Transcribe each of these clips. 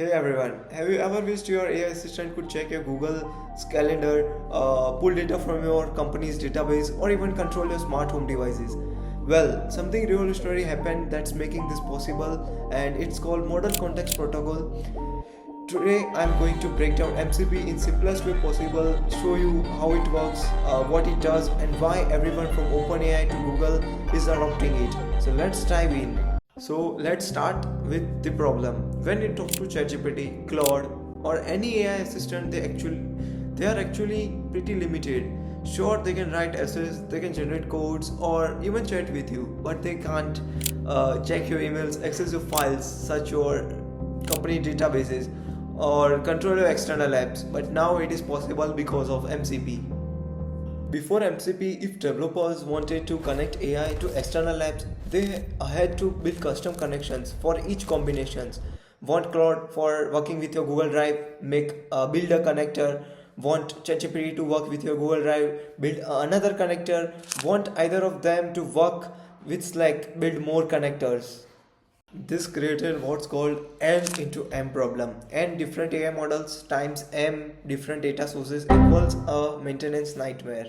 Hey everyone, have you ever wished your AI assistant could check your Google's calendar, pull data from your company's database, or even control your smart home devices? Well, something revolutionary happened that's making this possible, and it's called Model Context Protocol. Today, I'm going to break down MCP in simplest way possible, show you how it works, what it does, and why everyone from OpenAI to Google is adopting it. So let's dive in. So let's start with the problem. When you talk to ChatGPT, Claude, or any AI assistant, they are actually pretty limited. Sure, they can write essays, they can generate codes, or even chat with you, but they can't check your emails, access your files, search your company databases, or control your external apps. But now it is possible because of MCP. Before MCP, if developers wanted to connect AI to external apps, they had to build custom connections for each combinations. Want Cloud for working with your Google Drive, build a connector. Want ChatGPT to work with your Google Drive, build another connector. Want either of them to work with Slack, build more connectors. This created what's called N into M problem. N different AI models times M different data sources equals a maintenance nightmare.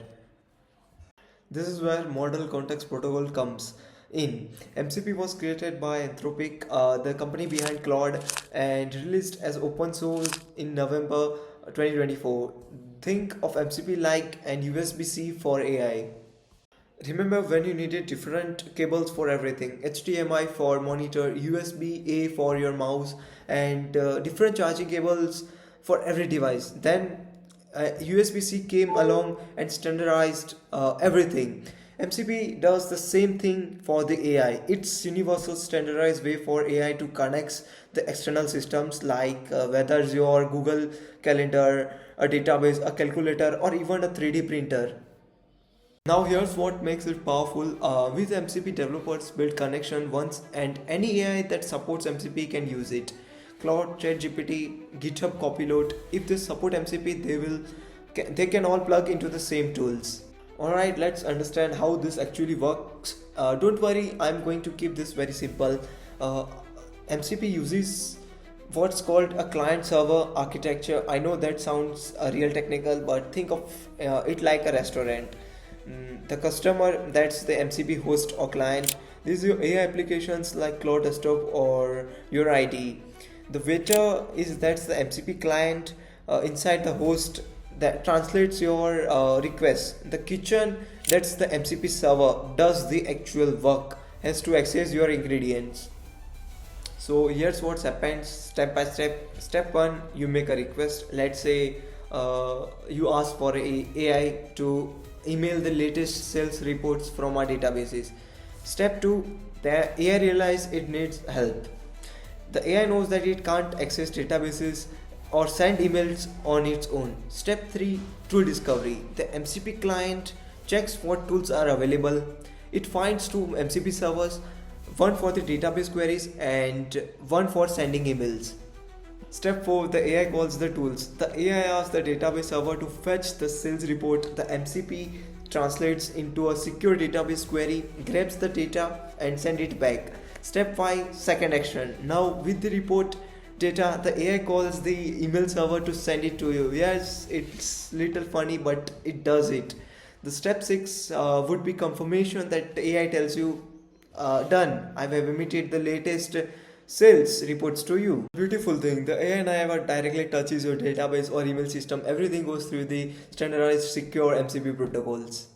This is where Model Context Protocol comes in. MCP was created by Anthropic, the company behind Claude, and released as open source in November 2024. Think of MCP like an USB-C for AI. Remember when you needed different cables for everything, HDMI for monitor, USB-A for your mouse, and different charging cables for every device. Then USB-C came along and standardized everything. MCP does the same thing for the AI. It's universal standardized way for AI to connect the external systems like whether it's your Google Calendar, a database, a calculator, or even a 3D printer. Now here's what makes it powerful. With MCP, developers build connection once, and any AI that supports MCP can use it. Cloud, ChatGPT, GitHub Copilot. If they support MCP, they can all plug into the same tools. Alright, let's understand how this actually works. Don't worry, I'm going to keep this very simple. MCP uses what's called a client server architecture. I know that sounds real technical, but think of it like a restaurant. The customer, that's the MCP host or client. These are your AI applications like Cloud Desktop or your ID. The waiter is that's the MCP client inside the host that translates your request. The kitchen, that's the MCP server, does the actual work, has to access your ingredients. So here's what happens step by step. Step 1, you make a request. Let's say you ask for a AI to email the latest sales reports from our databases. Step 2, the AI realizes it needs help. The AI knows that it can't access databases or send emails on its own. Step 3, tool discovery. The MCP client checks what tools are available. It finds two MCP servers, one for the database queries and one for sending emails. Step 4, the AI calls the tools. The AI asks the database server to fetch the sales report. The MCP translates into a secure database query, grabs the data and send it back. Step 5, second action. Now with the report data, the AI calls the email server to send it to you. Yes, it's little funny, but it does it. The step 6 would be confirmation that the AI tells you, done, I have emitted the latest sales reports to you. Beautiful thing, the AI never directly touches your database or email system. Everything goes through the standardized secure MCP protocols.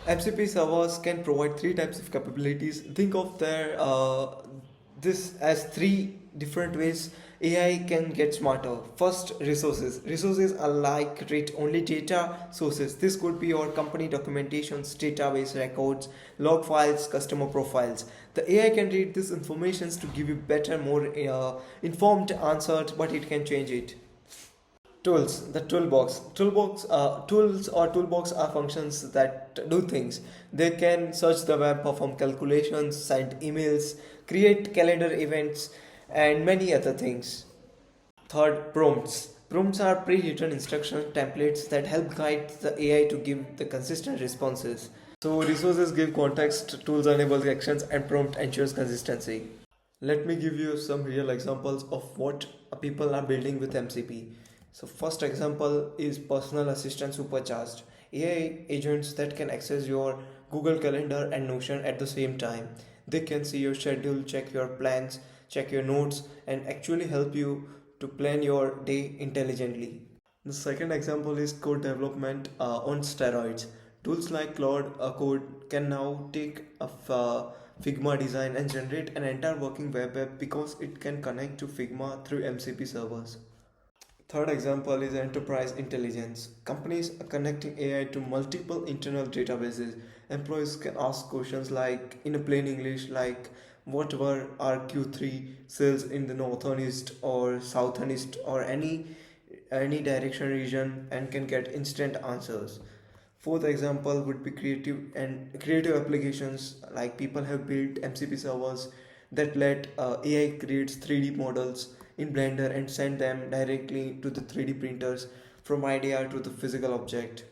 MCP servers can provide three types of capabilities. Think of this as three different ways AI can get smarter. First, resources. Resources are like read-only data sources. This could be your company documentations, database records, log files, customer profiles. The AI can read these informations to give you better, more informed answers, but it can change it. Tools, the toolbox. Tools or toolbox are functions that do things. They can search the web, perform calculations, send emails, create calendar events, and many other things. Third, prompts. Prompts are pre-written instruction templates that help guide the AI to give the consistent responses. So resources give context, tools enable actions, and prompt ensures consistency. Let me give you some real examples of what people are building with MCP. So first example is personal assistant supercharged. AI agents that can access your Google Calendar and Notion at the same time. They can see your schedule, check your plans, check your notes, and actually help you to plan your day intelligently. The second example is code development on steroids. Tools like Claude Code can now take Figma design and generate an entire working web app because it can connect to Figma through MCP servers. Third example is enterprise intelligence. Companies are connecting AI to multiple internal databases. Employees can ask questions like, in a plain English, like what were our Q3 sales in the northern east or southern east or any direction region, and can get instant answers. Fourth example would be creative applications, like people have built MCP servers that let AI create 3D models in Blender and send them directly to the 3D printers from idea to the physical object.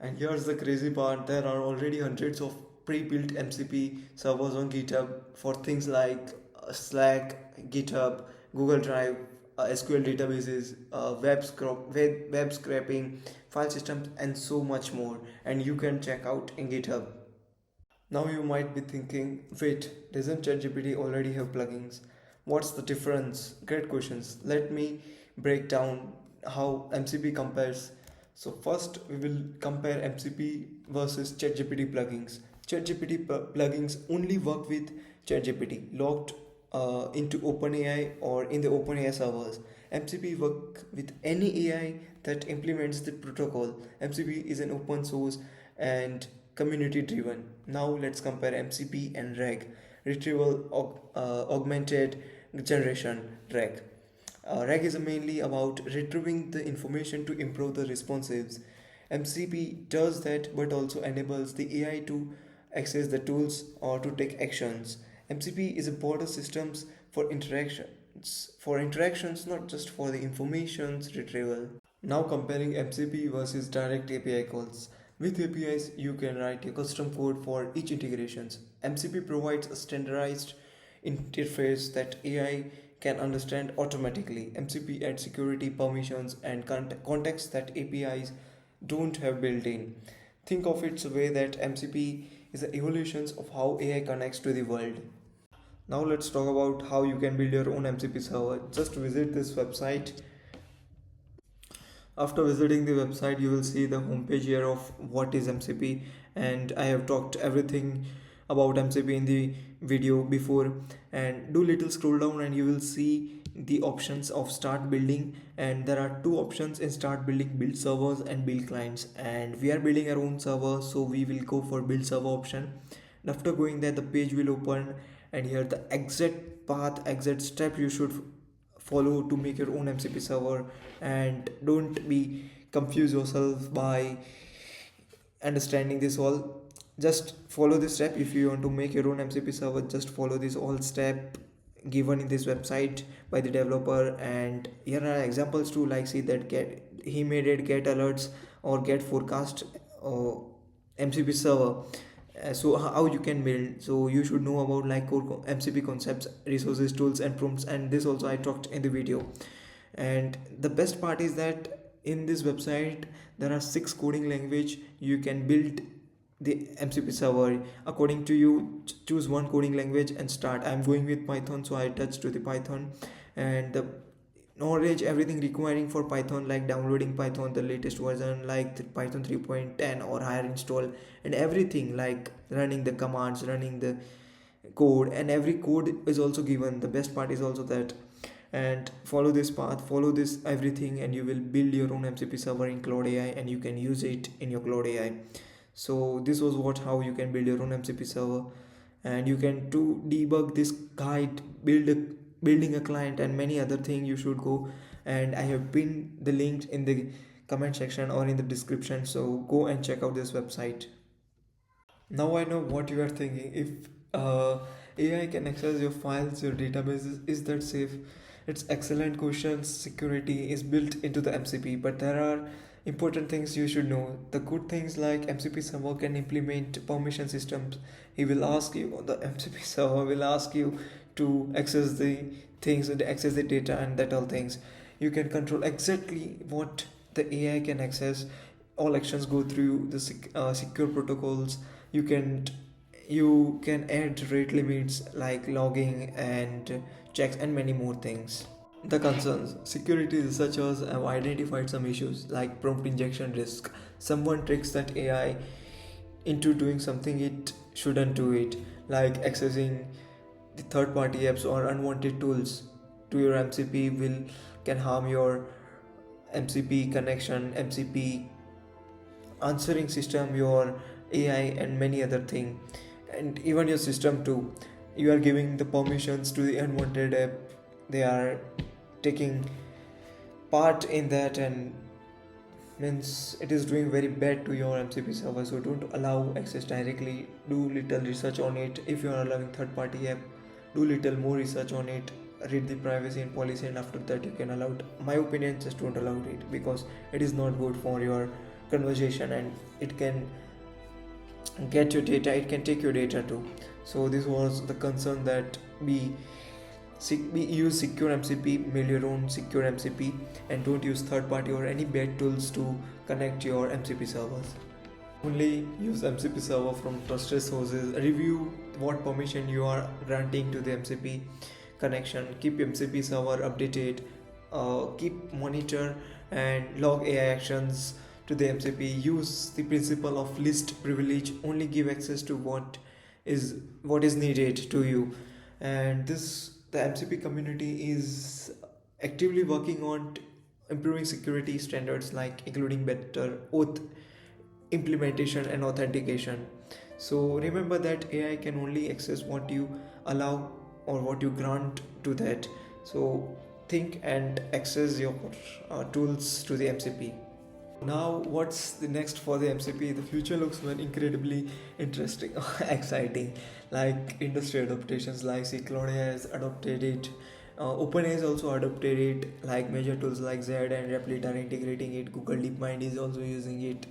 And here's the crazy part, there are already hundreds of pre-built MCP servers on GitHub for things like Slack, GitHub, Google Drive, SQL databases, web scraping, file systems, and so much more. And you can check out in GitHub. Now you might be thinking, wait, doesn't ChatGPT already have plugins? What's the difference? Great questions. Let me break down how MCP compares. So first we will compare MCP versus ChatGPT plugins. ChatGPT plugins only work with ChatGPT logged into OpenAI or in the OpenAI servers. MCP work with any AI that implements the protocol. MCP is an open source and community driven. Now let's compare MCP and RAG, augmented generation RAG. RAG is mainly about retrieving the information to improve the responsives. MCP does that but also enables the AI to access the tools or to take actions. MCP is a border systems for interactions, not just for the information's retrieval. Now comparing MCP versus direct API calls. With APIs, you can write a custom code for each integrations. MCP provides a standardized interface that AI can understand automatically. MCP adds security, permissions, and context that APIs don't have built in. Think of it the way that MCP is the evolutions of how AI connects to the world. Now let's talk about how you can build your own MCP server. Just visit this website. After visiting the website, you will see the homepage here of what is MCP, and I have talked everything about MCP in the video before. And do little scroll down and you will see the options of start building, and there are two options in start building: build servers and build clients. And we are building our own server, so we will go for build server option. And after going there, the page will open, and here the exact path, exact step you should follow to make your own MCP server. And don't be confuse yourself by understanding this all. Just follow this step. If you want to make your own MCP server, just follow this all step given in this website by the developer. And here are examples too, like see that he made it get alerts or get forecast or MCP server. So how you can build, so you should know about like core MCP concepts, resources, tools, and prompts, and this also I talked in the video. And the best part is that in this website there are 6 coding language you can build the MCP server. According to you, choose one coding language and start. I'm going with Python, so I touch to the Python. And the knowledge, everything requiring for Python, like downloading Python the latest version, like the Python 3.10 or higher install, and everything like running the commands, running the code, and every code is also given. The best part is also that. And follow this path, follow this everything, and you will build your own MCP server in Cloud AI, and you can use it in your Cloud AI. So this was what how you can build your own MCP server. And you can to debug this guide, building a client, and many other thing you should go. And I have pinned the link in the comment section or in the description, so go and check out this website. Now I know what you are thinking. If AI can access your files, your databases, is that safe? It's excellent question. Security is built into the MCP, but there are important things you should know. The good things, like MCP server can implement permission systems. He will ask you, the MCP server will ask you to access the things and access the data and that all things. You can control exactly what the AI can access. All actions go through the secure protocols. You can add rate limits like logging and checks and many more things. The concerns: security researchers have identified some issues like prompt injection risk. Someone tricks that AI into doing something it shouldn't do it, like accessing the third party apps or unwanted tools to your MCP will can harm your MCP connection, MCP answering system, your AI and many other thing, and even your system too. You are giving the permissions to the unwanted app. They are taking part in that, and means it is doing very bad to your MCP server. So don't allow access directly. Do little research on it. If you are allowing third party app, do little more research on it. Read the privacy and policy, and after that you can allow it. My opinion, just don't allow it because it is not good for your conversation, and it can get your data, it can take your data too. So this was the concern, that we use secure MCP, build your own secure MCP, and don't use third party or any bad tools to connect your MCP servers. Only use MCP server from trusted sources. Review what permission you are granting to the MCP connection. Keep MCP server updated. Keep monitor and log AI actions to the MCP. Use the principle of least privilege. Only give access to what is needed to you. And the MCP community is actively working on improving security standards, like including better oath implementation and authentication. So remember that AI can only access what you allow or what you grant to that. So think and access your tools to the MCP. Now, what's the next for the MCP? The future looks very incredibly interesting, exciting. Like industry adaptations, like see, Claudia has adopted it. OpenAI has also adopted it. Like major tools like Zed and Replit are integrating it. Google DeepMind is also using it.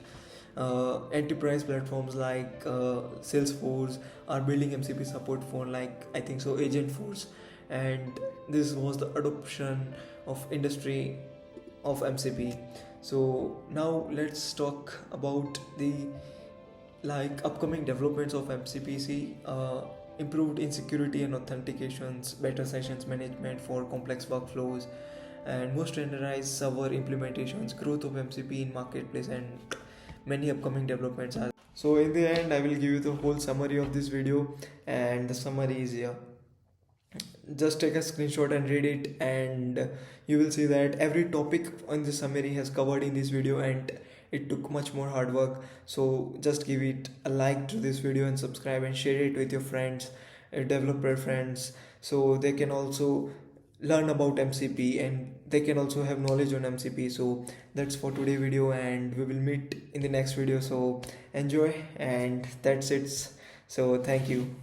Enterprise platforms like Salesforce are building MCP support for, like I think so, Agentforce. And this was the adoption of industry of MCP. So now let's talk about the upcoming developments of MCPC. Improved in security and authentications, better sessions management for complex workflows, and more standardized server implementations, growth of MCP in marketplace, and many upcoming developments are. So in the end, I will give you the whole summary of this video, and the summary is here. Just take a screenshot and read it, and you will see that every topic on the summary has covered in this video, and it took much more hard work. So just give it a like to this video and subscribe and share it with your friends, developer friends, so they can also learn about MCP and they can also have knowledge on MCP. So that's for today video, and we will meet in the next video. So enjoy, and that's it. So thank you.